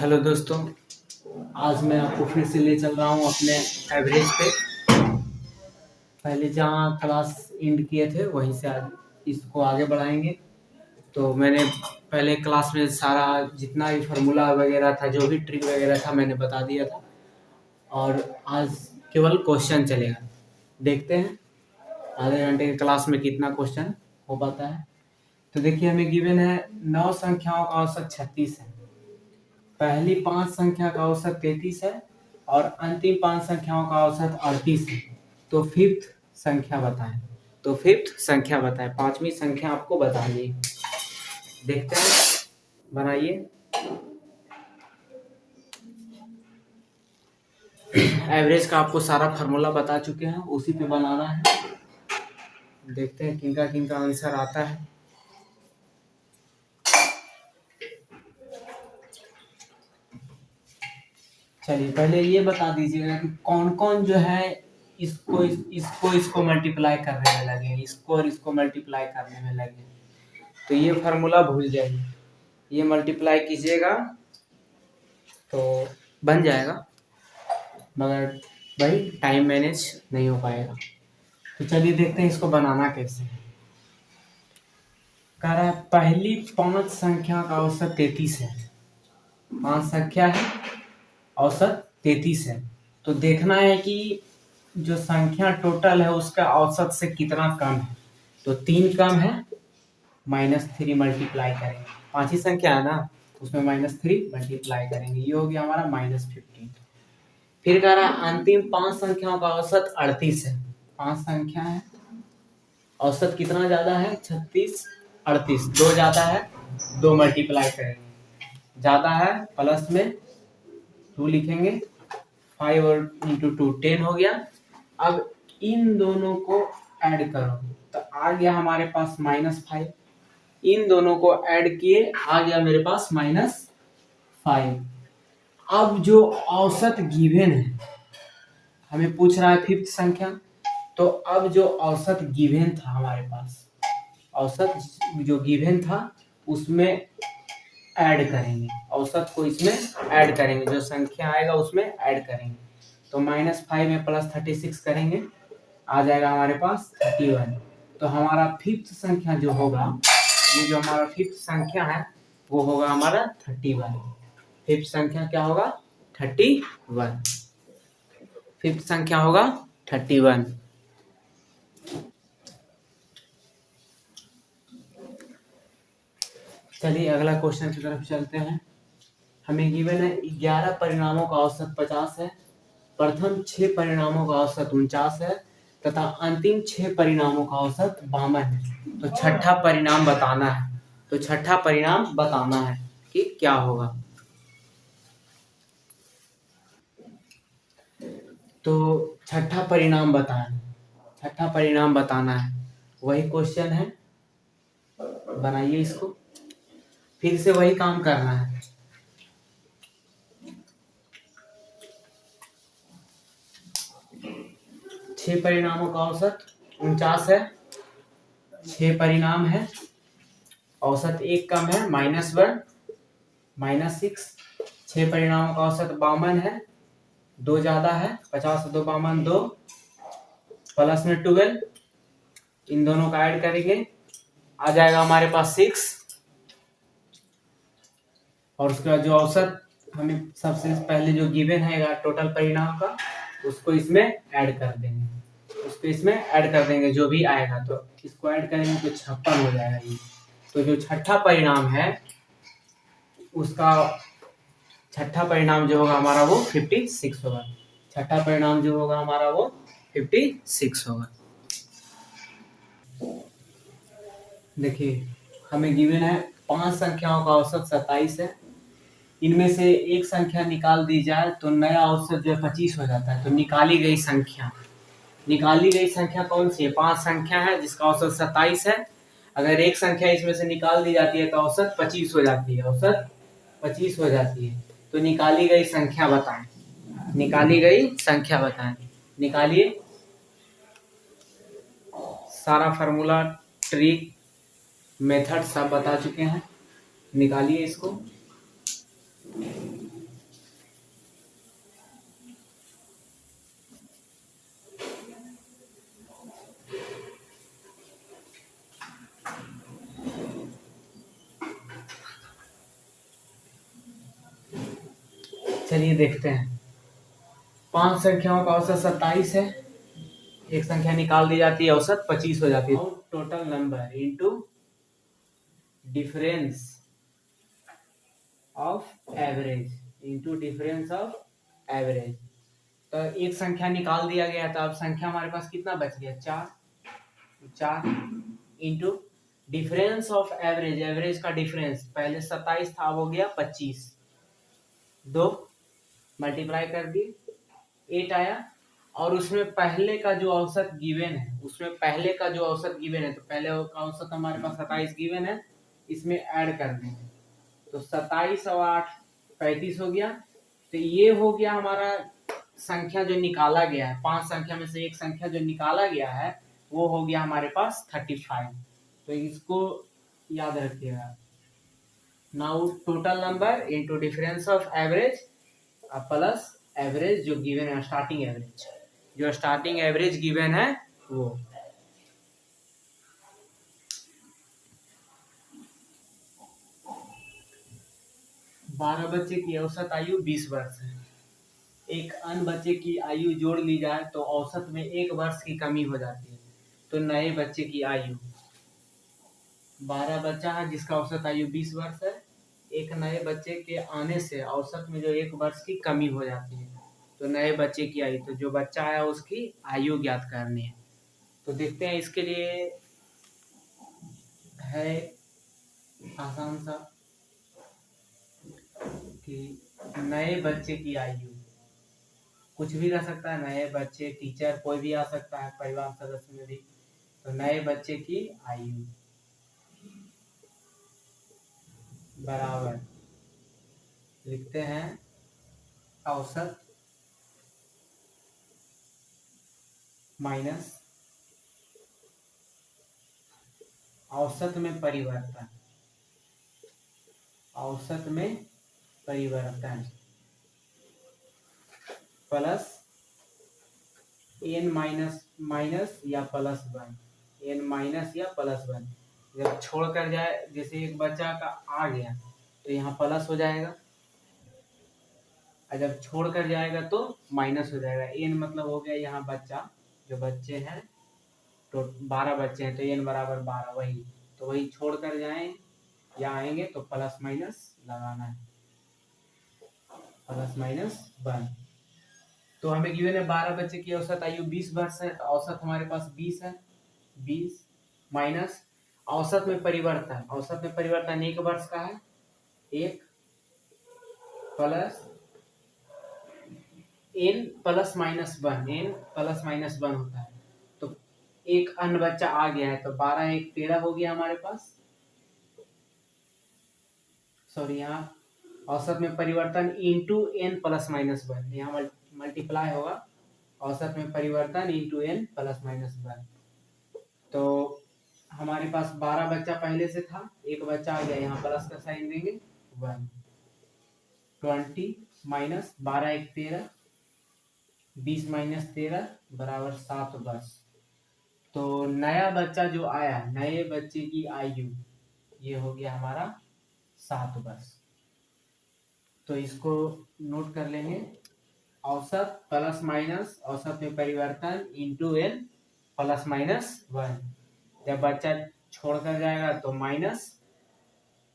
Hello दोस्तों, आज मैं आपको फिर से ले चल रहा हूँ अपने एवरेज पे। पहले जहाँ क्लास एंड किए थे वहीं से आज इसको आगे बढ़ाएंगे। तो मैंने पहले क्लास में सारा जितना भी फार्मूला वगैरह था, जो भी ट्रिक वगैरह था, मैंने बता दिया था। और आज केवल क्वेश्चन चलेगा। देखते हैं आधे घंटे के क्लास में कितना क्वेश्चन हो पाता है। तो देखिए, हमें गिवन है 9 संख्याओं का औसत 36 है, पहली 5 संख्या का औसत 33 है और अंतिम 5 संख्याओं का औसत 38 है। तो फिफ्थ संख्या बताएं। तो फिफ्थ संख्या बताएं, पांचवी संख्या आपको बतानी है। देखते हैं, बनाइए। एवरेज का आपको सारा फार्मूला बता चुके हैं, उसी पे बनाना है। देखते हैं किनका किनका आंसर आता है। चलिए, पहले ये बता दीजिएगा कि कौन कौन जो है इसको मल्टीप्लाई करने में लगे, इसको और इसको मल्टीप्लाई करने में लगे। तो ये फार्मूला भूल जाइए, ये मल्टीप्लाई कीजिएगा तो बन जाएगा, मगर भाई टाइम मैनेज नहीं हो पाएगा। तो चलिए देखते हैं इसको बनाना कैसे है। कह रहा है पहली 5 संख्या का औसत 33 है। 5 संख्या है, औसत 33 है। तो देखना है कि जो संख्या टोटल है उसका औसत से कितना कम है। तो 3 कम है, -3 मल्टीप्लाई करेंगे। 5 ही संख्या है ना, उसमें -3 मल्टीप्लाई करेंगे, ये हो गया हमारा -15। फिर कह रहा है अंतिम 5 संख्याओं का औसत 38 है। 5 संख्या है, औसत कितना ज्यादा है, 36, 38। 2 ज्यादा है, 2 मल्टीप्लाई करेंगे। ज्यादा है प्लस में 2 लिखेंगे, 5 और इंटू 2 10 हो गया। अब इन दोनों को ऐड करो तो आ गया हमारे पास -5। इन दोनों को ऐड किए, आ गया मेरे पास -5। अब जो औसत गिवन है, हमें पूछ रहा है फिफ्थ संख्या। तो अब जो औसत गिवन था हमारे पास, औसत जो गिवन था उसमें ऐड करेंगे, औसत को इसमें ऐड करेंगे, जो संख्या आएगा उसमें ऐड करेंगे। तो -5 में +36 करेंगे, आ जाएगा हमारे पास 31। तो हमारा फिफ्थ संख्या जो होगा, ये जो हमारा फिफ्थ संख्या है वो होगा हमारा 31। फिफ्थ संख्या क्या होगा, 31। फिफ्थ संख्या होगा 31। चलिए अगला क्वेश्चन की तरफ चलते हैं। हमें गिवन है 11 परिणामों का औसत 50 है, प्रथम 6 परिणामों का औसत 49 है तथा अंतिम 6 परिणामों का औसत 52 है। तो छठा परिणाम बताना है। तो छठा परिणाम बताना है कि क्या होगा। तो छठा परिणाम बताना है, वही क्वेश्चन है। बनाइए इसको, फिर से वही काम करना है। छह परिणामों का औसत 49 है, 6 परिणाम है, औसत एक कम है -1 -6। 6 परिणामों का औसत 52 है, 2 ज्यादा है, 50 2 52 2 प्लस में 12। इन दोनों का ऐड करेंगे, आ जाएगा हमारे पास 6। और उसके बाद जो औसत हमें सबसे पहले जो गिवन है टोटल परिणाम का, उसको इसमें ऐड कर देंगे, जो भी आएगा। तो इसको ऐड करेंगे तो 56 हो जाएगा ये। तो जो छठा परिणाम है उसका छठा परिणाम जो होगा हमारा वो 56 होगा। छठा परिणाम जो होगा हमारा वो 56 होगा। देखिए, हमें गिवन है 5 संख्याओं का औसत 27 है। इनमें से एक संख्या निकाल दी जाए तो नया औसत जो है 25 हो जाता है। तो निकाली गई संख्या कौन सी है, 5 संख्या है जिसका औसत 27 है। अगर एक संख्या इसमें से निकाल दी जाती है तो औसत 25 हो जाती है, औसत 25 हो जाती है। तो निकाली गई संख्या बताएं, निकालिए। सारा फार्मूला, ट्रिक, मेथड सब बता चुके हैं, निकालिए इसको। चलिए देखते हैं। 5 संख्याओं का औसत 27 है। एक संख्या निकाल दी जाती है, औसत 25 हो जाती है। Total number into difference of average into difference of average. तो एक संख्या निकाल दिया गया, तो अब संख्या हमारे पास कितना बच गया? 4 into difference of average, average का डिफरेंस पहले 27 था, अब हो गया 25। 2 मल्टीप्लाई कर दिए, 8 आया। और उसमें पहले का जो औसत गिवन है, उसमें पहले का जो औसत गिवन है, तो पहले का औसत हमारे पास 27 गिवन है, इसमें ऐड कर देंगे तो 27 और 8 35 हो गया। तो ये हो गया हमारा संख्या जो निकाला गया है। 5 संख्या में से एक संख्या जो निकाला गया है वो हो गया हमारे पास 35। तो इसको याद रखिएगा। Now total number into difference of average plus average जो गिवन है, स्टार्टिंग एवरेज, जो स्टार्टिंग एवरेज गिवन है वो। बारह बच्चे की औसत आयु 20 वर्ष है। एक अन्य बच्चे की आयु जोड़ ली जाए तो औसत में 1 वर्ष की कमी हो जाती है। तो नए बच्चे की आयु, 12 बच्चा है जिसका औसत आयु 20 वर्ष है। एक नए बच्चे के आने से औसत में जो 1 वर्ष की कमी हो जाती है, तो नए बच्चे की आयु, तो जो बच्चा आया उसकी आयु ज्ञात करनी है। तो देखते हैं, इसके लिए है आसान सा कि नए बच्चे की आयु कुछ भी रह सकता है, नए बच्चे, टीचर, कोई भी आ सकता है परिवार सदस्य में भी। तो नए बच्चे की आयु बराबर लिखते हैं औसत माइनस औसत में परिवर्तन, औसत में परिवर्तन प्लस n माइनस माइनस या प्लस 1, n माइनस या प्लस 1। जब छोड़ कर जाए, जैसे एक बच्चा का आ गया तो यहाँ प्लस हो जाएगा, और जब छोड़ कर जाएगा तो माइनस हो जाएगा। n मतलब हो गया यहाँ बच्चा, जो बच्चे हैं तो 12 बच्चे हैं, तो n बराबर 12, वही तो वही छोड़ कर जाए या आएंगे तो प्लस माइनस लगाना है, प्लस माइनस 1। तो हमें गिवन है 12 बच्चे की औसत आयु 20 वर्ष है, तो औसत हमारे पास 20 है। 20 माइनस औसत में परिवर्तन, औसत में परिवर्तन 1 वर्ष का है, 1 plus n plus minus 1, n plus minus 1 होता है। तो एक अन्य बच्चा आ गया है, तो 12 1 13 हो गया हमारे पास। सॉरी, यहाँ औसत में परिवर्तन इंटू n प्लस माइनस 1, यहाँ मल्टीप्लाई होगा, औसत में परिवर्तन इंटू n प्लस माइनस 1। तो हमारे पास 12 बच्चा पहले से था, एक बच्चा आ गया, यहाँ प्लस का साइन देंगे 1। 20 माइनस 12 1 13, 20 माइनस 13 बराबर 7 वर्ष। तो नया बच्चा जो आया, नए बच्चे की आयु ये हो गया हमारा 7 वर्ष। तो इसको नोट कर लेंगे, औसत प्लस माइनस औसत में परिवर्तन इंटू n प्लस माइनस 1। जब बच्चा छोड़ कर जाएगा तो माइनस,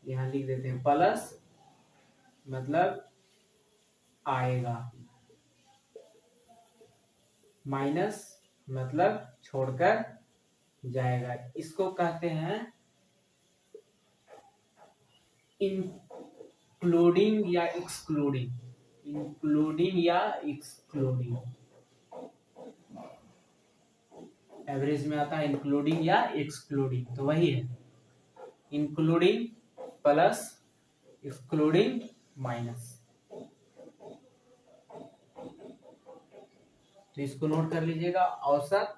यहाँ लिख देते हैं प्लस, मतलब आएगा, माइनस मतलब छोड़कर जाएगा। इसको कहते हैं इंक्लूडिंग या एक्सक्लूडिंग, इंक्लूडिंग या एक्सक्लूडिंग। एवरेज में आता है इंक्लूडिंग या एक्सक्लूडिंग, तो वही है इंक्लूडिंग प्लस एक्सक्लूडिंग माइनस। तो इसको नोट कर लीजिएगा, औसत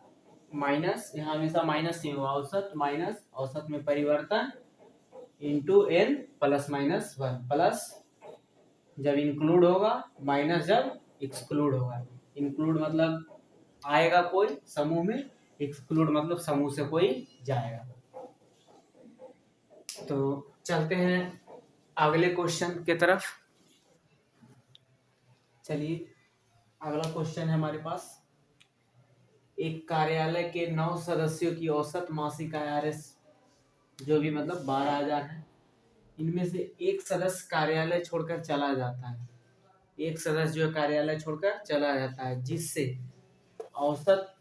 माइनस, यहाँ हमेशा माइनस ही होगा, औसत माइनस औसत में परिवर्तन into n plus minus 1, plus जब इंक्लूड होगा, माइनस जब एक्सक्लूड होगा। इंक्लूड मतलब आएगा कोई समूह में, एक्सक्लूड मतलब समूह से कोई जाएगा। तो चलते हैं अगले क्वेश्चन की तरफ। चलिए अगला क्वेश्चन है हमारे पास। एक कार्यालय के 9 सदस्यों की औसत मासिक आय आरएस जो भी मतलब 12,000 है। इनमें से एक सदस्य कार्यालय छोड़कर चला जाता है। एक सदस्य जो है कार्यालय छोड़कर चला जाता है, जिससे औसत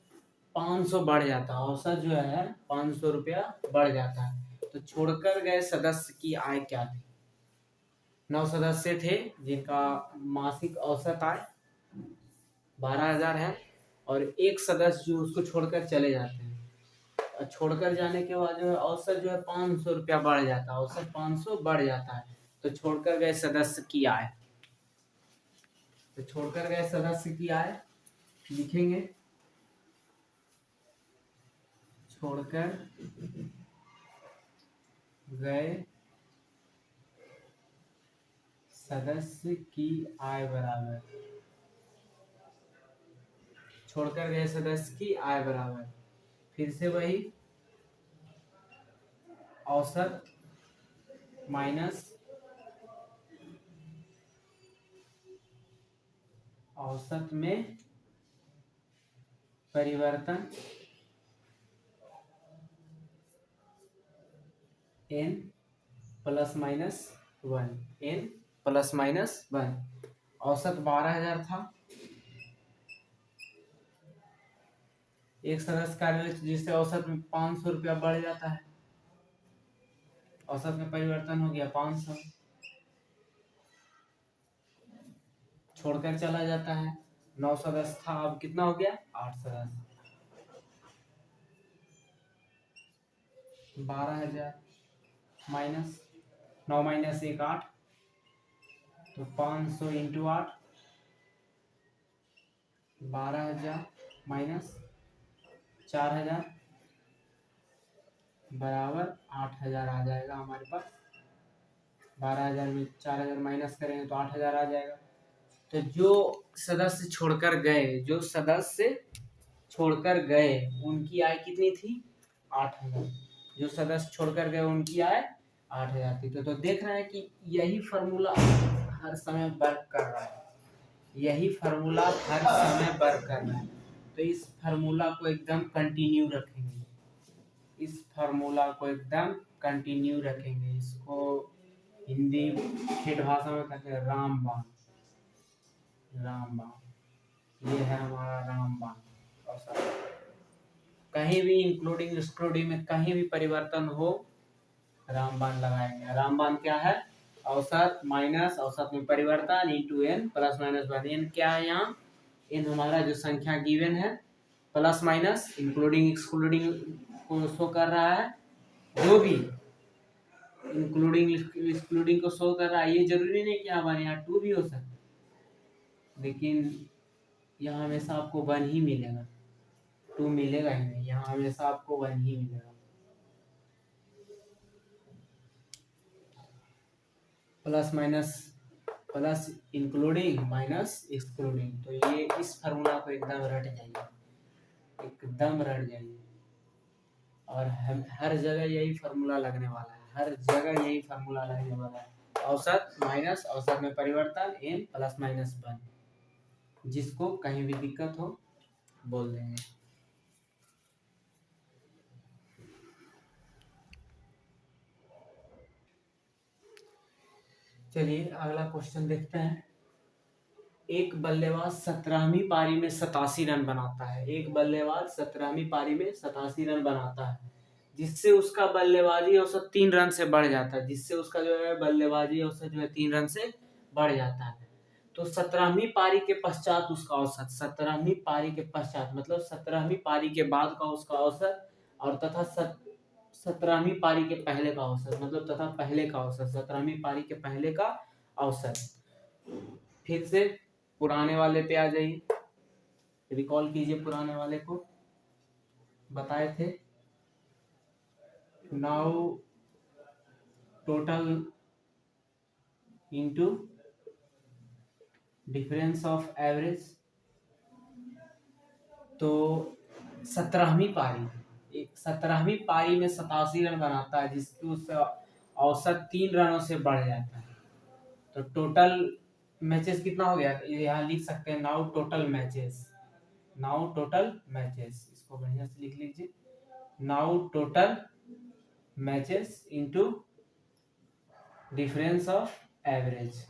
500 बढ़ जाता है। औसत जो है 500 रुपया बढ़ जाता है। तो छोड़कर गए सदस्य की आय क्या थी? 9 सदस्य थे जिनका मासिक औसत आय 12,000 है, और एक सदस्य जो उसको छोड़कर चले जाते हैं। छोड़कर जाने के बाद जो है औसत जो है 500 रुपया बढ़ जाता है। औसत 500 बढ़ जाता है। तो छोड़कर गए सदस्य की आय, तो छोड़कर गए सदस्य की आय लिखेंगे। छोड़कर गए सदस्य की आय बराबर, छोड़कर गए सदस्य की आय बराबर, फिर से वही औसत माइनस औसत में परिवर्तन n plus minus 1, n plus minus 1। औसत 12,000 था। एक सदस्य कार्यालय जिससे औसत में 500 रुपया बढ़ जाता है। औसत में परिवर्तन हो गया 500, छोड़कर चला जाता है। 9 सदस्य था, अब कितना हो गया? 8 सदस्य। 12,000 माइनस 9 माइनस 1 8, तो 500 इंटू 8, 12,000 माइनस 4,000 बराबर 8,000 आ जाएगा हमारे पास। 12,000 में 4,000 माइनस करेंगे तो 8,000 आ जाएगा। तो जो सदस्य छोड़कर गए, जो सदस्य छोड़कर गए उनकी आय कितनी थी? 8,000। जो सदस्य छोड़कर गए उनकी आय 8,000 थी। तो देख रहे हैं कि यही फॉर्मूला हर समय वर्क कर रहा है। यही फार्मूला हर समय वर्क कर रहा है। तो इस फार्मूला को एकदम कंटिन्यू रखेंगे। इस फार्मूला को एकदम कंटिन्यू रखेंगे। इसको हिंदी ठेठ भाषा में कहते हैं रामबाण। रामबाण, ये है हमारा रामबाण। कहीं भी इंक्लूडिंग एक्सक्लूडिंग में कहीं भी परिवर्तन हो, रामबाण लगाएंगे। रामबाण क्या है? औसत माइनस औसत में परिवर्तन into n plus minus one. n क्या है यहाँ? n हमारा जो संख्या गिवन है, प्लस माइनस इंक्लूडिंग एक्सक्लूडिंग को शो कर रहा है। जो भी इंक्लूडिंग एक्सक्लूडिंग को शो कर रहा है, ये जरूरी नहीं कि हमारे यहाँ 2 भी हो सकता, लेकिन यहाँ हमेशा आपको 1 ही मिलेगा, 2 मिलेगा ही नहीं। यहाँ हमेशा आपको 1 ही मिलेगा। Plus minus plus including minus excluding. तो ये इस फार्मूला को एकदम रट जाइए, एकदम रट जाइए। और हर जगह यही फार्मूला लगने वाला है। हर जगह यही फार्मूला लगने वाला है। औसत माइनस औसत में परिवर्तन n प्लस माइनस 1। जिसको कहीं भी दिक्कत हो बोल देंगे। चलिए अगला क्वेश्चन देखते हैं। एक बल्लेबाज 17वीं पारी में 87 रन बनाता है। एक बल्लेबाज 17वीं पारी में 87 रन बनाता है, जिससे उसका बल्लेबाजी औसत 3 रन से बढ़ जाता है। जिससे उसका जो है बल्लेबाजी औसत जो है 3 रन से बढ़ जाता है। तो 17वीं पारी के पश्चात उसका औसत, 17वीं पारी के पश्चात मतलब 17वीं पारी के बाद का उसका औसत, और तथा 17वीं पारी के पहले का औसत मतलब तथा पहले का औसत, 17वीं पारी के पहले का औसत। फिर से पुराने वाले पे आ जाइए, रिकॉल कीजिए पुराने वाले को। बताए थे now total into difference of average. तो 17वीं पारी, एक 17वीं पारी में 87 रन बनाता है, जिसकी उससे औसत 3 रनों से बढ़ जाता है। तो टोटल मैचेस कितना हो गया, यहाँ लिख सकते हैं now total matches, now total matches, इसको बढ़िया से लिख लीजिए, now total matches into difference of average.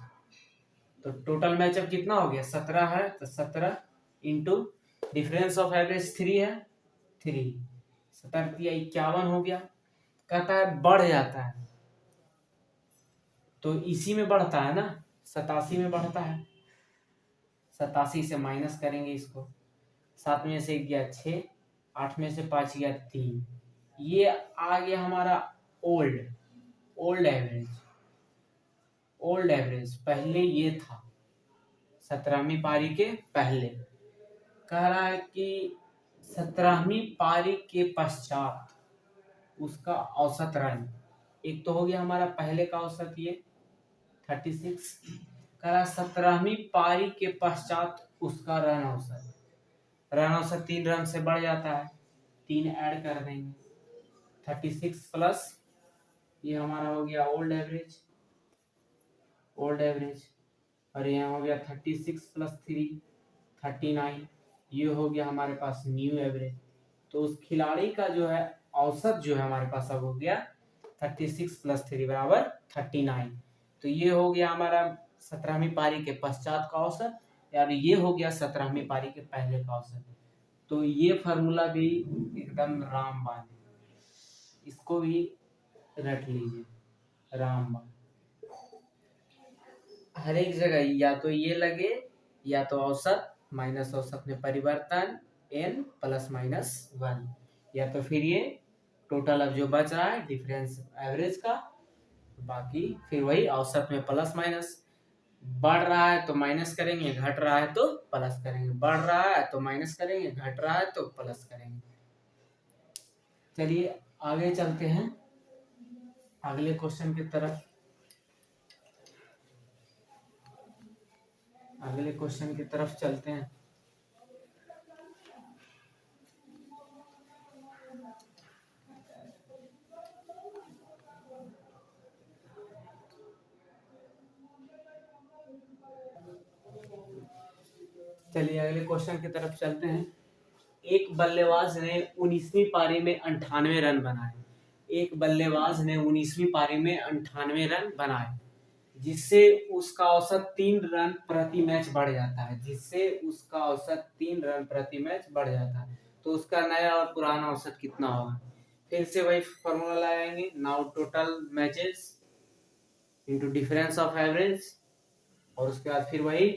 तो टोटल मैच अब कितना हो गया, 17 है, तो 17 इंटू डिफरेंस ऑफ एवरेज 3 है, 3, 17 51 हो गया। कहता है बढ़ जाता है, तो इसी में बढ़ता है ना, 87 में बढ़ता है, 87 से माइनस करेंगे इसको, 7 में से गया 6, 8 में से 5 गया 3, ये आ गया हमारा old old average, old average पहले ये था 17वीं पारी के पहले। कह रहा है कि 17वीं पारी के पश्चात उसका औसत रन, एक तो हो गया हमारा पहले का औसत ये 36, कह रहा 17वीं पारी के पश्चात उसका रन औसत, रन औसत 3 रन से बढ़ जाता है, 3 ऐड कर देंगे, 36 प्लस ये हमारा हो गया ओल्ड एवरेज, ओल्ड एवरेज, और यहाँ हो गया 36 प्लस 3 39, ये हो गया हमारे पास न्यू एवरेज। तो उस खिलाड़ी का जो है औसत जो है हमारे पास अब हो गया 36 प्लस 3 बराबर 39। तो ये हो गया हमारा 17वीं पारी के पश्चात का औसत, यार ये हो गया 17वीं पारी के पहले का औसत। तो ये फार्मूला भी एकदम रामबाण है, इसको भी रट लीजिए, रामबाण। हर एक जगह या तो ये लगे या तो औसत माइनस औसत में परिवर्तन n प्लस माइनस 1, या तो फिर ये टोटल अब जो बच रहा है डिफरेंस एवरेज का, बाकी फिर वही औसत में प्लस माइनस, बढ़ रहा है तो माइनस करेंगे, घट रहा है तो प्लस करेंगे, बढ़ रहा है तो माइनस करेंगे, घट रहा है तो प्लस करेंगे। चलिए आगे चलते हैं अगले क्वेश्चन की तरफ, अगले क्वेश्चन की तरफ चलते हैं। चलिए अगले क्वेश्चन की तरफ चलते हैं। एक बल्लेबाज ने 19वीं पारी में 98 रन बनाए, एक बल्लेबाज ने 19वीं पारी में 98 रन बनाए, जिससे उसका औसत 3 रन प्रति मैच बढ़ जाता है, जिससे उसका औसत 3 रन प्रति मैच बढ़ जाता है। तो उसका नया और पुराना औसत कितना होगा, फिर से वही फॉर्मूला लगाएंगे, now total matches into difference of average, और उसके बाद फिर वही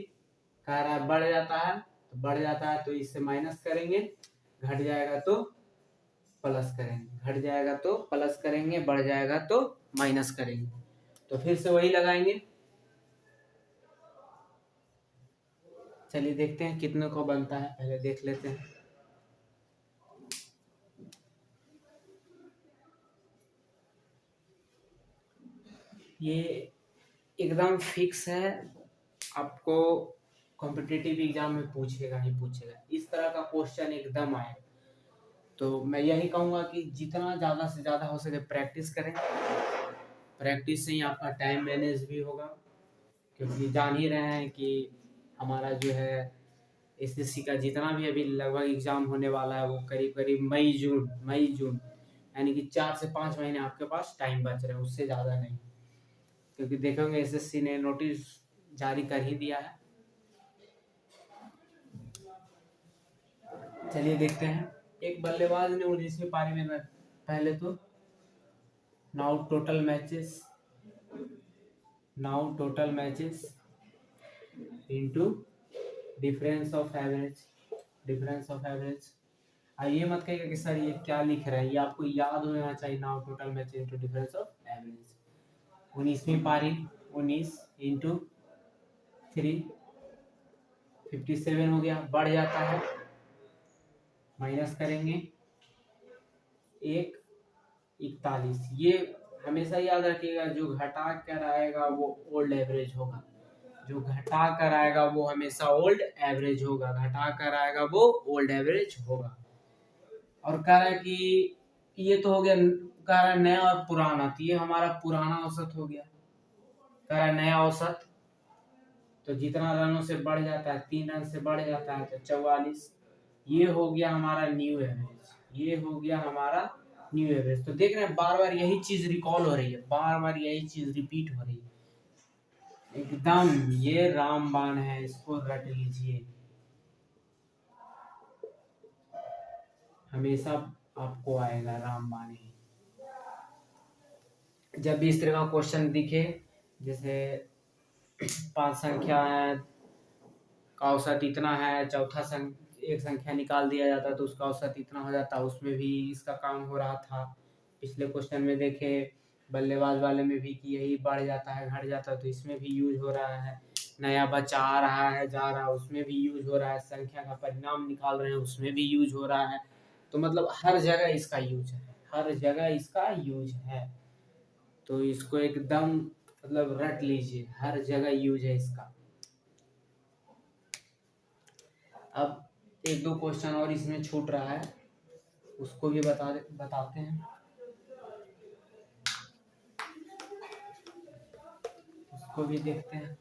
कह रहा है बढ़ जाता है, तो बढ़ जाता है तो इससे माइनस करेंगे, घट जाएगा तो प्लस करेंगे, घट जाएगा तो प्लस करेंगे, बढ़ जाएगा तो माइनस करेंगे। तो फिर से वही लगाएंगे। चलिए देखते हैं कितने को बनता है, पहले देख लेते हैं। ये एकदम फिक्स है, आपको कॉम्पिटिटिव एग्जाम में पूछेगा ही पूछेगा, इस तरह का क्वेश्चन एकदम आए। तो मैं यही कहूँगा कि जितना ज़्यादा से ज़्यादा हो सके प्रैक्टिस करें, प्रैक्टिस से ही आपका टाइम मैनेज भी होगा, क्योंकि जान ही रहे हैं कि हमारा जो है एसएससी का जितना भी अभी लगभग एग्जाम होने वाला है वो करीब करीब मई जून यानी कि 4 से 5 महीने आपके पास टाइम बच रहे हैं, उससे ज़्यादा नहीं, क्योंकि देखोगे एसएससी ने नोटिस जारी कर ही दिया है। चलिए देखते हैं। एक बल्लेबाज ने 19वीं पारी में पहले तो now total matches into difference of average. ये मत कहिएगा कि सर ये क्या लिख रहा है, ये आपको याद होना चाहिए, now total match into difference of average. 19वीं पारी 19 इंटू 3 57 हो गया, बढ़ जाता है, माइनस करेंगे 1 41। ये हमेशा याद रखिएगा, जो घटा कर आएगा वो ओल्ड एवरेज होगा, जो घटा कर आएगा वो हमेशा ओल्ड एवरेज होगा, घटा कर आएगा वो ओल्ड एवरेज होगा। और कह रहा है कि ये तो हो गया, कह रहा है नया और पुराना, तो ये हमारा पुराना औसत हो गया, कह रहा है नया औसत, तो जितना रनों से बढ़ जाता है, 3 रन से बढ़ जाता है तो 44। ये हो गया हमारा न्यू एवरेज, ये हो गया हमारा न्यू एवरेज। तो देख रहे हैं बार बार यही चीज रिकॉल हो रही है, बार बार यही चीज रिपीट हो रही है एकदम। ये रामबाण है, इसको रट लीजिए, हमेशा आपको आएगा रामबाण ही। जब भी इस तरह का क्वेश्चन दिखे, जैसे 5 संख्या है का औसत इतना है, एक संख्या निकाल दिया जाता है तो उसका औसत इतना हो जाता है, उसमें भी इसका काम हो रहा था। पिछले क्वेश्चन में देखे बल्लेबाज वाले में भी कि यही बढ़ जाता है घट जाता है, तो इसमें भी यूज हो रहा है। नया बच्चा आ रहा है जा रहा है, उसमें भी यूज हो रहा है। संख्या का परिणाम निकाल रहे हैं, उसमें भी यूज हो रहा है। तो मतलब हर जगह इसका यूज है, हर जगह इसका यूज है। तो इसको एकदम मतलब रट लीजिए, हर जगह यूज है इसका। अब एक दो क्वेश्चन और इसमें छूट रहा है, उसको भी बताते हैं, उसको भी देखते हैं।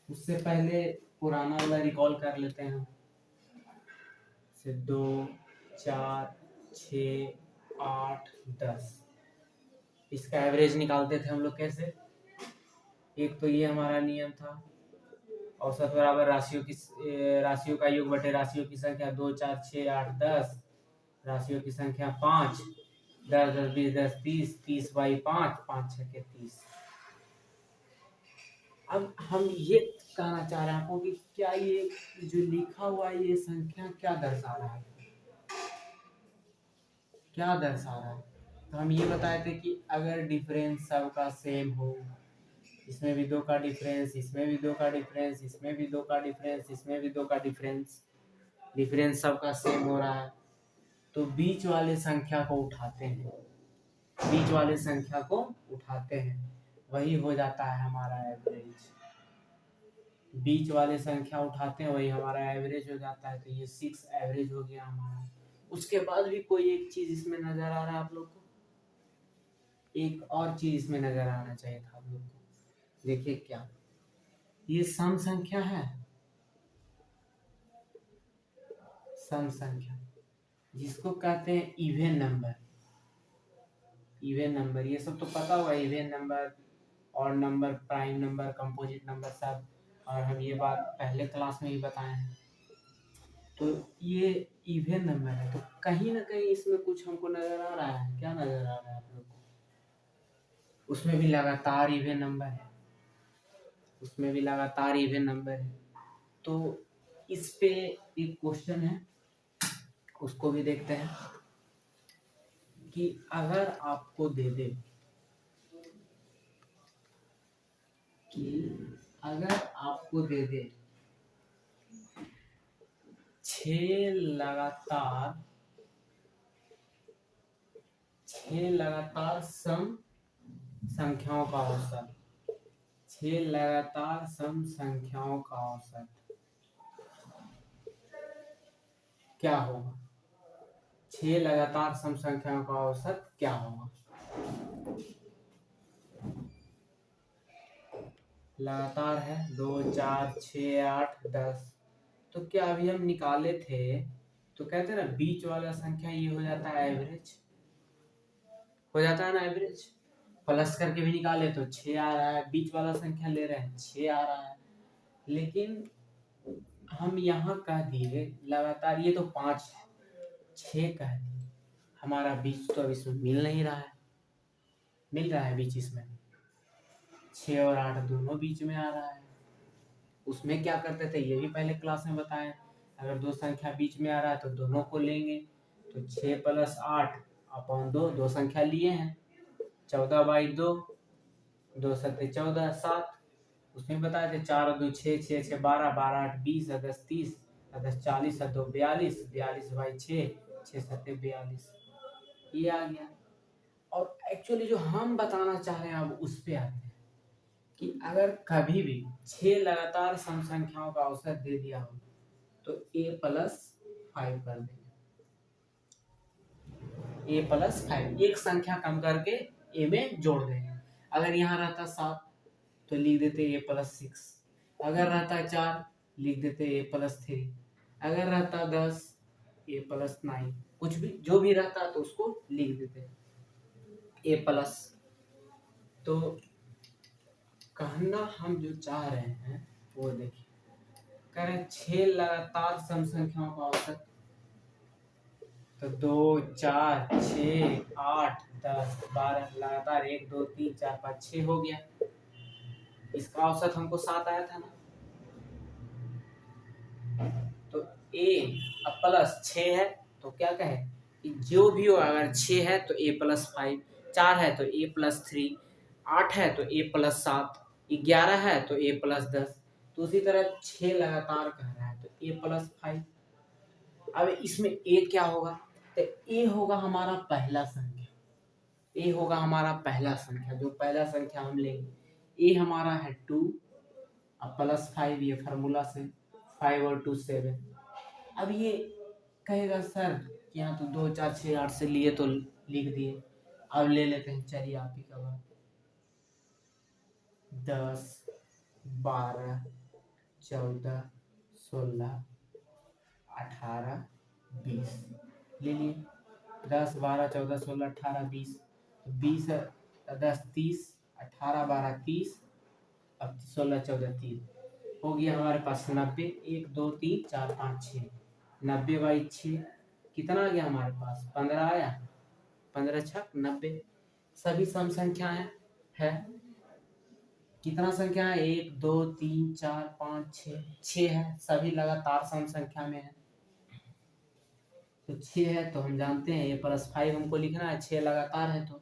उससे पहले पुराना वाला रिकॉल कर लेते हैं। 2 4 6 8 10, इसका एवरेज निकालते थे हम लोग कैसे। एक तो ये हमारा नियम था, औसत बराबर राशियों का योग बटे राशियों की संख्या। 2 4 6 8 10, राशियों की संख्या 5, 10 10 20 10 30, 30 बाई 5, 5 6 के 30। अब हम ये कहना चाह रहे हैं आपको कि क्या ये जो लिखा हुआ है ये संख्या क्या दर्शा रहा है, क्या दर्शा रहा है। तो हम ये बताए थे कि अगर डिफरेंस सबका सेम हो, इसमें भी 2 का डिफरेंस, इसमें भी 2 का डिफरेंस, इसमें भी 2 का डिफरेंस, इसमें भी 2 का डिफरेंस, डिफरेंस सबका सेम हो रहा है, तो बीच वाले संख्या को उठाते हैं, बीच वाले संख्या को उठाते हैं, वही हो जाता है हमारा एवरेज। बीच वाले संख्या उठाते हैं, वही हमारा एवरेज हो जाता है। तो ये 6 एवरेज हो गया हमारा। उसके बाद भी कोई एक चीज इसमें नजर आ रहा है आप लोग को, एक और चीज इसमें नजर आना चाहिए था आप लोग को। देखिए क्या, ये सम संख्या है, सम संख्या जिसको कहते हैं इवन नंबर। इवन नंबर ये सब तो पता हुआ, इवन नंबर, और number, prime number, composite number सब, और हम ये बात पहले क्लास में भी बताए हैं। तो ये इवन नंबर है, तो कहीं ना कहीं इसमें कुछ हमको नजर आ रहा है। क्या नजर आ रहा है आप लोग को? उसमें भी लगातार इवन नंबर है, उसमें भी लगातार इवन नंबर है। तो इस पे एक क्वेश्चन है, उसको भी देखते हैं कि अगर आपको दे दे कि अगर आपको दे दे 6 लगातार सम संख्याओं का औसत, 6 लगातार सम संख्याओं का औसत क्या होगा? 6 लगातार सम संख्याओं का औसत क्या होगा? लगातार है 2 4 6 8 10। तो क्या अभी हम निकाले थे, तो कहते हैं ना बीच वाला संख्या ये हो जाता है एवरेज, हो जाता है ना एवरेज। प्लस करके भी निकाले तो 6 आ रहा है, बीच वाला संख्या ले रहे हैं 6 आ रहा है। लेकिन हम यहाँ कह दिए लगातार, ये तो 5 है, 6 कह दिए, हमारा बीच तो अब इसमें मिल नहीं रहा है। मिल रहा है बीच इसमें, 6 और 8 दोनों बीच में आ रहा है। उसमें क्या करते थे ये भी पहले क्लास में बताए, अगर दो संख्या बीच में आ रहा है तो दोनों को लेंगे। तो 6 + 8 अपॉन 2, दो संख्या लिए हैं, 14 बाई 2, 2 7 14 7। उसमें बताए थे 4 और 2 6, 6 6 12, 12 8 20, 10 30, 10 40, 2 42, 42 बाई 6, 6 7 42, ये आ गया। और एक्चुअली जो हम बताना चाह रहे हैं अब उस पे आते हैं कि अगर कभी भी 6 लगातार सम संख्याओं का औसत दे दिया हो, तो a+5 कर देंगे, a+5 एक संख्या कम करके a में जोड़ देंगे। अगर यहाँ रहता 7 तो लिख देते a+6, अगर रहता 4 लिख देते a+3, अगर रहता 10 a+9, कुछ भी जो भी रहता तो उसको लिख देते a+। तो कहना हम जो चाह रहे हैं वो देखिए, कह रहे 6 लगातार सम संख्याओं का औसत, तो 2 4 6 8 10 12 लगातार 1 2 3 4 5 6 हो गया। इसका औसत हमको 7 आया था ना, तो a अब प्लस 6 है तो क्या कहे कि जो भी हो, अगर 6 है तो a+5, 4 है तो a+3, 8 है तो a+7, 11 है तो a+10। तो उसी तरह 6 लगातार कह रहा है तो a+5। अब इसमें a क्या होगा, तो a होगा हमारा पहला संख्या, a होगा हमारा पहला संख्या, जो पहला संख्या हम लेंगे। a हमारा है 2 अब +5, ये फार्मूला से 5 और 2 7। अब ये कहेगा सर कि यहाँ तो 2 4 6 8 से लिए तो लिख दिए, अब ले लेते हैं, चलिए आप ही का बात। 10 12 14 16 18 20 ले लिए। 10 12 14 16 18 20, 20 10 30, 18 12 30, अब 16 14 30 हो गया हमारे पास 90। 1 2 3 4 5 6, 90/6 कितना आ गया हमारे पास, 15 आया, 15 छक 90। सभी सम संख्या है कितना संख्या है, 1 2 3 4 5 6, 6 है, सभी लगातार सम संख्या में है। तो 6 है तो हम जानते हैं a+5 हमको लिखना है, 6 लगातार है तो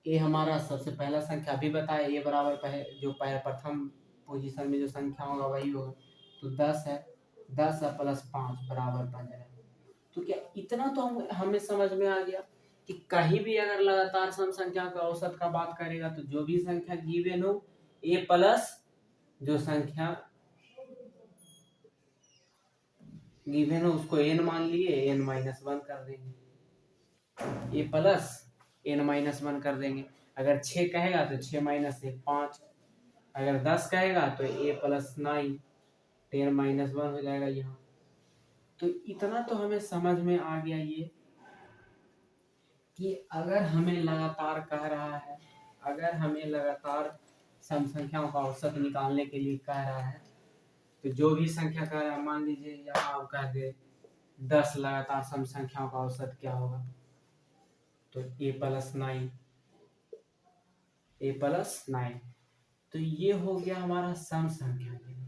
a हमारा सबसे पहला संख्या अभी बताया, a बराबर जो प्रथम पोजीशन में जो संख्या होगा वही होगा, तो 10 है, 10 +5 बराबर 15। तो क्या इतना तो हमें समझ में आ गया कि कहीं भी अगर लगातार सम संख्या का औसत का बात करेगा तो जो भी संख्या गिवन हो, a प्लस जो संख्या गिवन हो उसको n मान लिए, n-1 कर देंगे, a प्लस n-1 कर देंगे। अगर 6 कहेगा तो 6 - 1 5, अगर 10 कहेगा तो a+9 10-1 हो जाएगा यहाँ। तो इतना तो हमें समझ में आ गया ये कि अगर हमें लगातार कह रहा है, अगर हमें लगातार सम संख्याओं का औसत निकालने के लिए कह रहा है, तो जो भी संख्या कह रहा है, मान लीजिए यहाँ आप कह दे 10 लगातार सम संख्याओं का औसत क्या होगा, तो a+9 तो ये हो गया हमारा सम संख्या के लिए,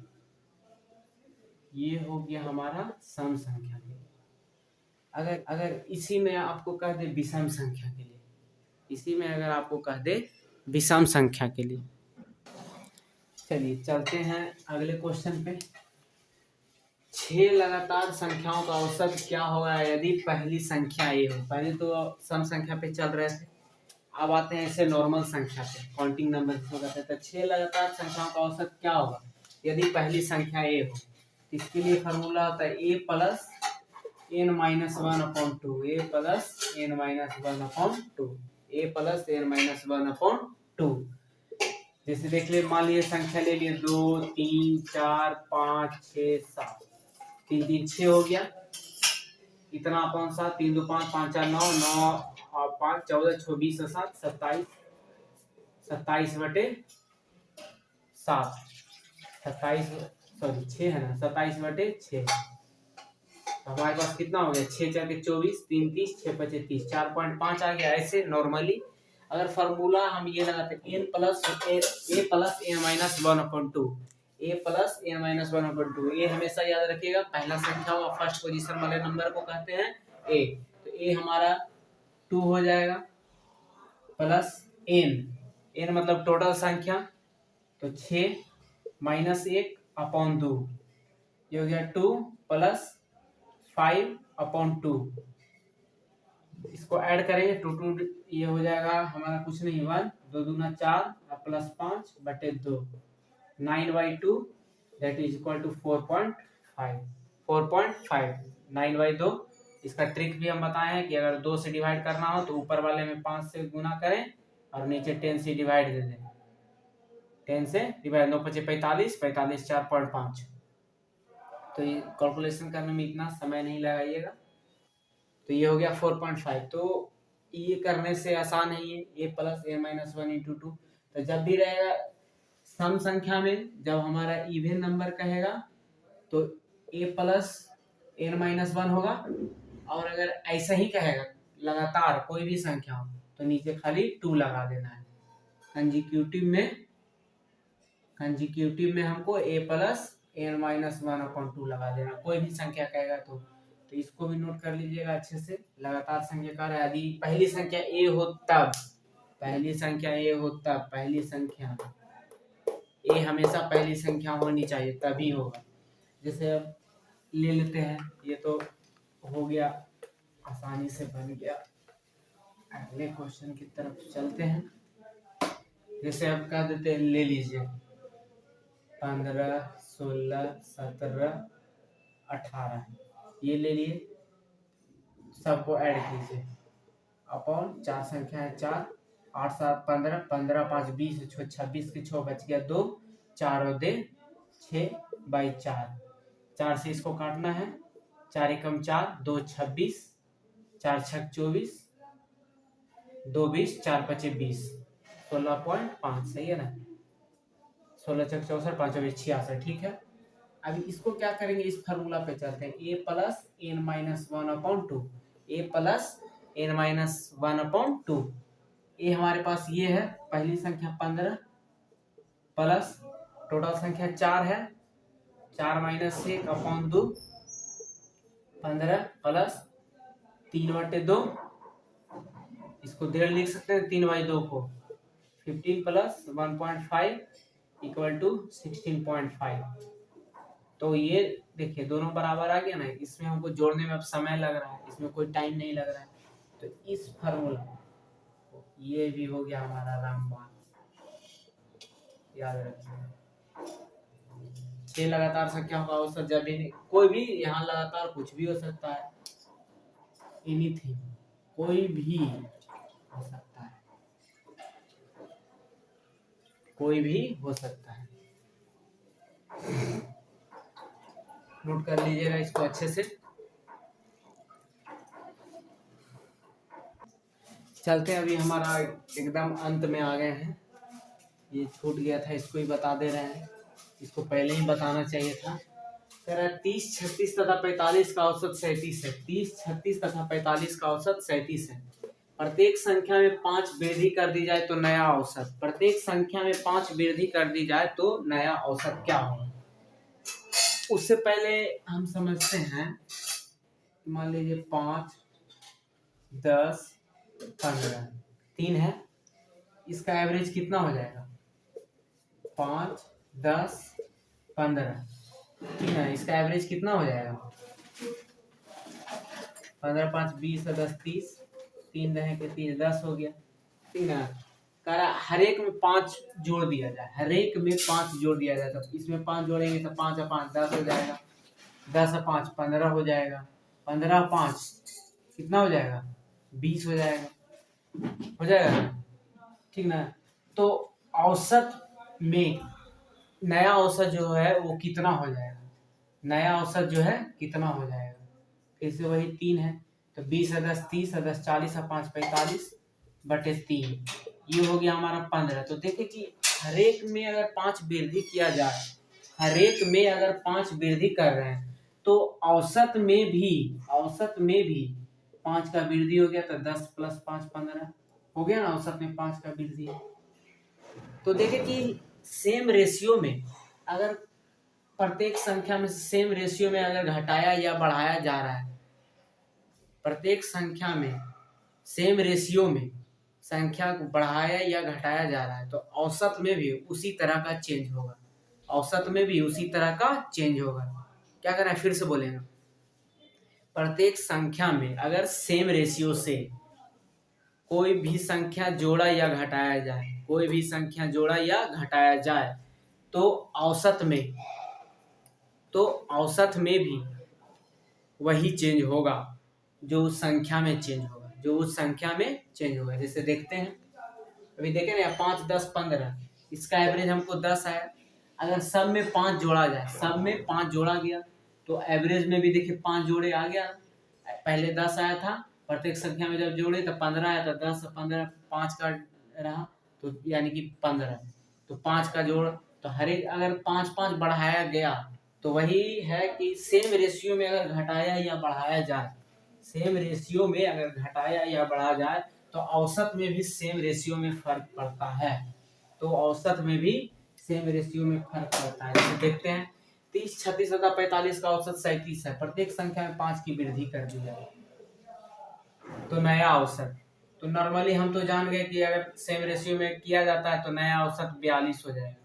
ये हो गया हमारा सम संख्या के लिए। अगर इसी में आपको कह दे विषम संख्या के लिए, इसी में अगर आपको कह दे विषम संख्या के लिए, चलिए चलते हैं अगले क्वेश्चन पे। 6 लगातार संख्याओं का औसत क्या होगा यदि पहली संख्या a हो। पहले तो सम संख्या पे चल रहे थे, अब आते हैं ऐसे नॉर्मल संख्या पे, काउंटिंग नंबर जिसको कहते हैं। तो 6 लगातार संख्याओं का औसत क्या होगा यदि पहली संख्या a हो। इसके लिए फार्मूला होता है a plus n-1/2, a plus n-1/2, a plus n-1/2। जैसे देख ले, मान लीजिए संख्या ले लिए 2 3 4 5 6 7, 3 3 6 हो गया, इतना अपन 7 3 2 5 5 4 9 9 और 5 14 24 और 7 27, 27/7, 27 सॉरी 6 है ना, 27/6। हमारे पास कितना हो गया, 6 4 के 24, 3 30, 6 5 30, 4.5 आ गया। ऐसे नॉर्मली अगर फार्मूला हम ये लगाते हैं a plus n-1/2, a plus n-1/2, ए हमेशा याद रखिएगा पहला संख्या और फर्स्ट पोजीशन वाले नंबर को कहते हैं a। तो a हमारा 2 हो जाएगा प्लस n मतलब टोटल संख्या, तो 6 - 1/2, ये हो गया 2 प्लस 5/2। इसको ऐड करेंगे 2 2, ये हो जाएगा हमारा कुछ नहीं 1 2 दूना 4 plus 5/2, 9/2 that is equal to 4.5। 4.5 9/2। इसका ट्रिक भी हम बताए हैं कि अगर 2 से डिवाइड करना हो तो ऊपर वाले में 5 से गुना करें और नीचे 10 से डिवाइड दे दें। 10 से डिवाइड, 9 5 45, 45 4.5। तो ये कैलकुलेशन करने में इतना समय नहीं लगाइएगा। तो ये हो गया 4.5। तो ये करने से आसान है ये a plus a minus 1 into 2। तो जब भी रहेगा सम संख्या में, जब हमारा इवन नंबर कहेगा तो a प्लस n माइनस 1 होगा, और अगर ऐसा ही कहेगा लगातार कोई भी संख्या हो तो नीचे खाली 2 लगा देना है। कंजिक्यूटिव में हमको a प्लस n माइनस 1/2 लगा देना, कोई भी संख्या कहेगा तो इसको भी नोट कर लीजिएगा अच्छे से। लगातार संख्या का यदि पहली संख्या a हो तब, पहली संख्या a हमेशा पहली संख्या होनी चाहिए तभी होगा। जैसे अब ले लेते हैं, ये तो हो गया, आसानी से बन गया। अगले क्वेश्चन की तरफ चलते हैं। जैसे अब कह देते हैं, ले लीजिए 15 16 17 18, ये ले लिए, सबको ऐड कीजिए अपॉन 4 संख्या है 4, 8 7 15, 15 5 20, 26 के 6 बच गया 2, 4 और 2 6/4। 4 से इसको काटना है, 4 एकम 4, 2 26, 4 छक 24, 2 20, 4 पचे 20, 16.5। सही है ना? 16 छक 64, 5 66। ठीक है। अभी इसको क्या करेंगे, इस फार्मूला पे चलते हैं। a plus n minus 1/2, a plus n minus 1/2। ये हमारे पास ये है पहली संख्या 15 प्लस टोटल संख्या 4 है, 4 माइनस 1/2, 15 प्लस 3/2, इसको 1.5 लिख सकते हैं 3/2 को, 15 प्लस 1.5 इक्वल टू 16.5। तो ये देखिए दोनों बराबर आ गया ना। इसमें हमको जोड़ने में अब समय लग रहा है, इसमें कोई टाइम नहीं लग रहा है। तो इस फार्मूला, ये भी हो गया हमारा रामबाण, याद रखिए। 6 लगातार संख्याओं का औसत जब भी, कोई भी यहाँ लगातार कुछ भी हो सकता है, एनीथिंग, कोई भी हो सकता है, कोई भी हो सकता है। नोट कर लीजिएगा इसको अच्छे से। चलते हैं, अभी हमारा एकदम अंत में आ गए हैं। ये छूट गया था, इसको ही बता दे रहे हैं, इसको पहले ही बताना चाहिए था। कह रहा है 30 36 तथा 45 का औसत 37 है। 30 36 तथा 45 का औसत 37 है। प्रत्येक संख्या में 5 वृद्धि कर दी जाए तो नया औसत, प्रत्येक संख्या में 5 वृद्धि कर दी जाए तो नया औसत क्या होगा। उससे पहले हम समझते हैं, मान लीजिए 5 10 15 3 है, इसका एवरेज कितना हो जाएगा, 5 10 15, ठीक है। इसका एवरेज कितना हो जाएगा, 15 5 20 10 30, 3 रहे के 30, 10 हो गया, ठीक है। कह रहा हर एक में 5 जोड़ दिया जाए, हर एक में 5 जोड़ दिया जाए। तो इसमें 5 जोड़ेंगे तो 5 और 5 10 हो जाएगा, 10 और 5 15 हो जाएगा, 15 और 5 कितना हो जाएगा, 20 हो जाएगा, ठीक ना। तो औसत में नया औसत जो है वो कितना हो जाएगा, नया औसत जो है कितना हो जाएगा। फिर से वही 3 है, तो 20 और 10 30, और 10 40, और 5 45/3, ये हो गया हमारा 15। तो देखिए कि हर एक में अगर 5 वृद्धि किया जाए, हर एक में अगर 5 वृद्धि कर रहे हैं तो औसत में भी 5 का वृद्धि हो गया, तो 10 + 5 15 हो गया ना, औसत में 5 का वृद्धि। तो देखिए कि सेम रेशियो में, अगर प्रत्येक संख्या में सेम रेशियो में अगर घटाया या बढ़ाया जा रहा है, प्रत्येक संख्या में सेम रेशियो में संख्या को बढ़ाया या घटाया जा रहा है, तो औसत में भी उसी तरह का चेंज होगा, औसत में भी उसी तरह का चेंज होगा। क्या करना है, फिर से बोलेंगे, प्रत्येक संख्या में अगर सेम रेशियो से कोई भी संख्या जोड़ा या घटाया जाए, कोई भी संख्या जोड़ा या घटाया जाए, तो औसत में भी वही चेंज होगा जो उस संख्या में चेंज होगा, जैसे देखते हैं, अभी देखें ना 5, 10, 15, इसका एवरेज हमको 10 आया। अगर सब में 5 जोड़ा जाए, सब में 5 जोड़ा गया तो एवरेज में भी देखिए 5 जोड़े आ गया। पहले 10 आया था, प्रत्येक संख्या में जब जोड़े तो 15 आया था, 10, 15, 5 का रहा तो यानी कि 15, तो 5 का जोड़, तो हर एक अगर 5 5 बढ़ाया गया तो वही है कि सेम रेशियो में अगर घटाया या बढ़ाया जाए, सेम रेशियो में अगर घटाया या बढ़ाया जाए तो औसत में भी सेम रेशियो में फर्क पड़ता है। तो औसत में भी सेम रेशियो में फर्क पड़ता है। जैसे देखते हैं 30, 36 तथा 45 का औसत 37 है, प्रत्येक संख्या में 5 की वृद्धि कर दी जाए तो नया औसत, तो नॉर्मली हम तो जान गए कि अगर सेम रेशियो में किया जाता है तो नया औसत 42 हो जाएगा,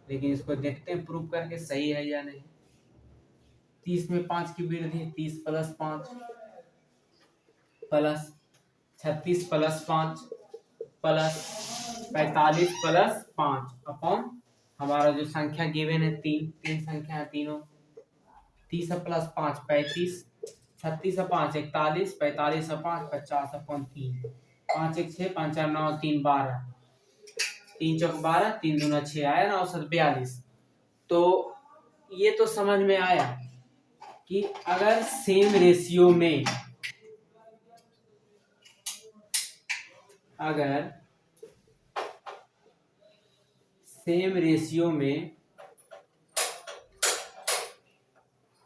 लेकिन इसको देखते हैं प्रूव करके सही है या नहीं। 30 में 5 की वृद्धि, 30 plus 5 plus 36 plus 5 plus 45 plus 5 upon हमारा जो संख्या गिवन है 3 संख्या है तीनों, 30 प्लस 5 35, 36 5 41, 45 5 50 अपॉन 3, 5 1 6, 5 4 9 3 12, 3 चौक 12, 3 दूना 6 आया ना औसत 42। तो ये तो समझ में आया कि अगर सेम रेशियो में, अगर सेम रेशियो में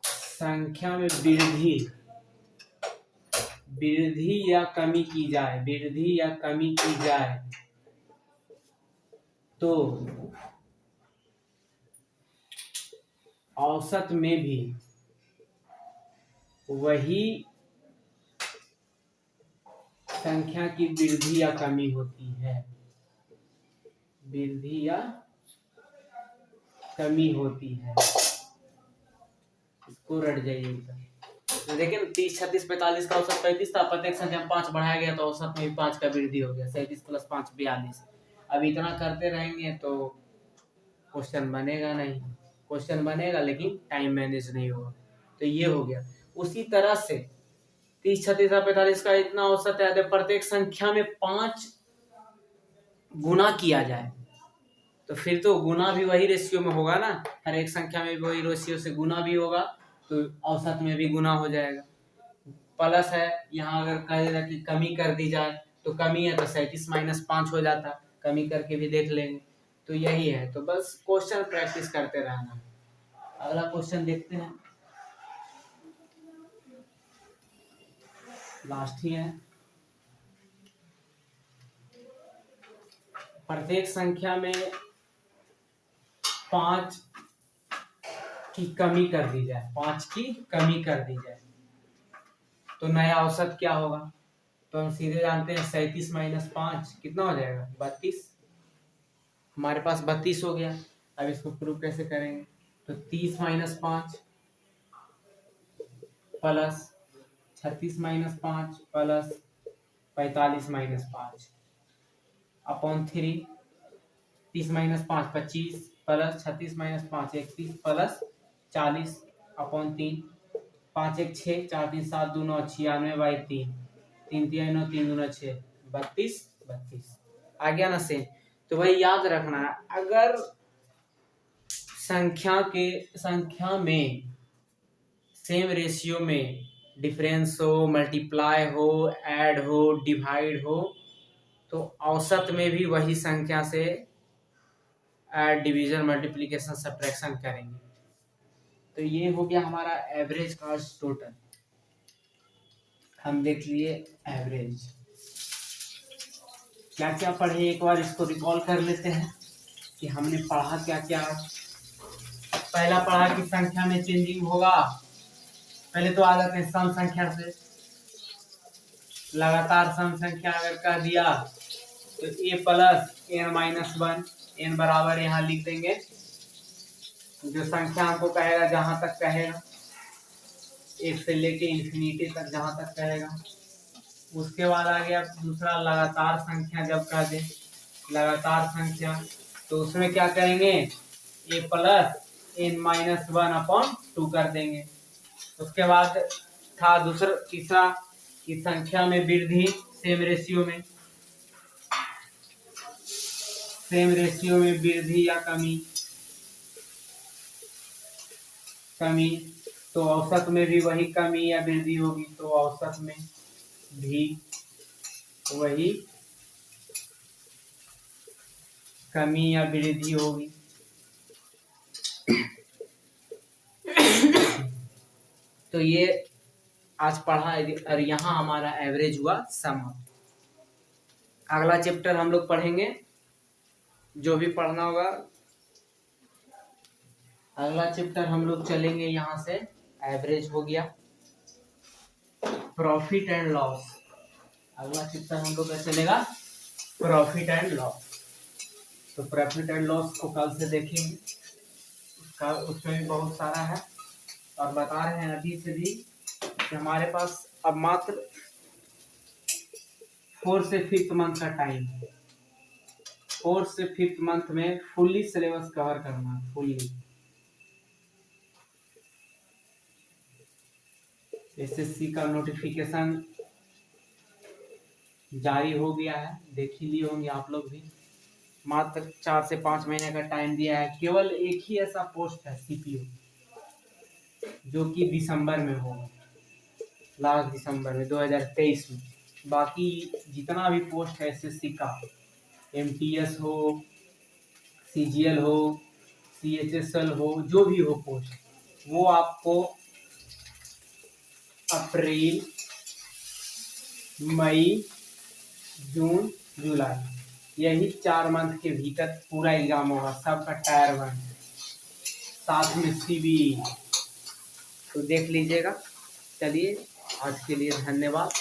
संख्या में वृद्धि या कमी की जाए, तो औसत में भी वही संख्या की वृद्धि या कमी होती है, इसको रट जाइएगा। तो देखिए 30, 36, 45 का औसत 35 था, प्रत्येक संख्या में 5 बढ़ाया गया तो औसत में भी 5 का वृद्धि हो गया, 37 प्लस 5 42। अब इतना करते रहेंगे तो क्वेश्चन बनेगा नहीं, क्वेश्चन बनेगा लेकिन टाइम मैनेज नहीं होगा। तो ये हो गया। उसी तरह से 30, 36, 45 का इतना औसत है, प्रत्येक संख्या में 5 गुना किया जाए तो फिर तो गुना भी वही रेशियो में होगा ना, हर एक संख्या में भी वही रेशियो से गुना भी होगा तो औसत में भी गुना हो जाएगा। प्लस है, यहाँ अगर कहेगा कि कमी कर दी जाए तो कमी है तो 37 माइनस 5 हो जाता, कमी करके भी देख लेंगे। तो यही है, तो बस क्वेश्चन प्रैक्टिस करते रहना। अगला क्वेश्चन देखते हैं, लास्ट ही है। प्रत्येक संख्या में 5 की कमी कर दी जाए तो नया औसत क्या होगा। तो हम सीधे जानते हैं 37 माइनस 5 कितना हो जाएगा, 32। हमारे पास 32 हो गया। अब इसको प्रूव कैसे करेंगे, तो 30 minus 5 plus 36 minus 5 plus 45 minus 5 upon 3, 30 minus 5 25 plus 36 minus 5 31 plus 40 upon 3, 5 1 6, 4 3 7 2 9 96/3, 3 3 9 3 2 6 32 32 आ गया ना सेम। तो वही याद रखना है, अगर संख्या में सेम रेशियो में डिफरेंस हो, मल्टीप्लाई हो, ऐड हो, डिवाइड हो तो औसत में भी वही संख्या से ऐड, डिवीजन, मल्टीप्लिकेशन, सब्ट्रैक्शन करेंगे। तो ये हो गया हमारा एवरेज कॉस्ट टोटल, हम देख लिए एवरेज। क्या क्या पढ़े एक बार इसको रिकॉल कर लेते हैं कि हमने पढ़ा क्या क्या। पहला पढ़ा कि संख्या में चेंजिंग होगा, पहले तो आ जाते हैं सम संख्या से। लगातार सम संख्या अगर कह दिया तो a plus N minus 1, N बराबर यहाँ लिख देंगे जो संख्या हमको कहेगा, जहां तक कहेगा, एक से लेके इंफिनिटी तक जहां तक कहेगा। उसके बाद आ गया दूसरा लगातार संख्या, जब कह दे लगातार संख्या तो उसमें क्या करेंगे, a plus N minus 1 upon 2 कर देंगे। उसके बाद था। दूसरा तीसरा की संख्या में वृद्धि, सेम रेशियो में वृद्धि या कमी, तो औसत में भी वही कमी या वृद्धि होगी, तो औसत में भी वही कमी या वृद्धि होगी। तो ये आज पढ़ा और यहाँ हमारा एवरेज हुआ समाप्त। अगला चैप्टर हम लोग पढ़ेंगे, जो भी पढ़ना होगा। अगला चैप्टर हम लोग चलेंगे यहाँ से, एवरेज हो गया, प्रॉफिट एंड लॉस। अगला चैप्टर हम लोग का चलेगा प्रॉफिट एंड लॉस। तो प्रॉफिट एंड लॉस को कल से देखेंगे, उसमें भी बहुत सारा है। और बता रहे हैं अभी से भी कि हमारे पास अब मात्र 4 से 5th मंथ का टाइम है। 4 से 5th मंथ में फुल्ली सिलेबस कवर करना है, फुल्ली। एसएससी का नोटिफिकेशन जारी हो गया है, देख ही लिए होंगे आप लोग भी। मात्र 4 से 5 महीने का टाइम दिया है। केवल एक ही ऐसा पोस्ट है सीपीओ, जो कि दिसंबर में होगा, लास्ट दिसंबर में 2023 में। बाकी जितना भी पोस्ट है एसएससी का, एमटीएस हो, सीजीएल हो, सीएचएसएल हो, जो भी हो पोस्ट, वो आपको अप्रैल, मई, जून, जुलाई, यही 4 मंथ के भीतर पूरा एग्जाम होगा, सबका टायर 1, साथ में सीबी। तो देख लीजिएगा। चलिए, आज के लिए धन्यवाद।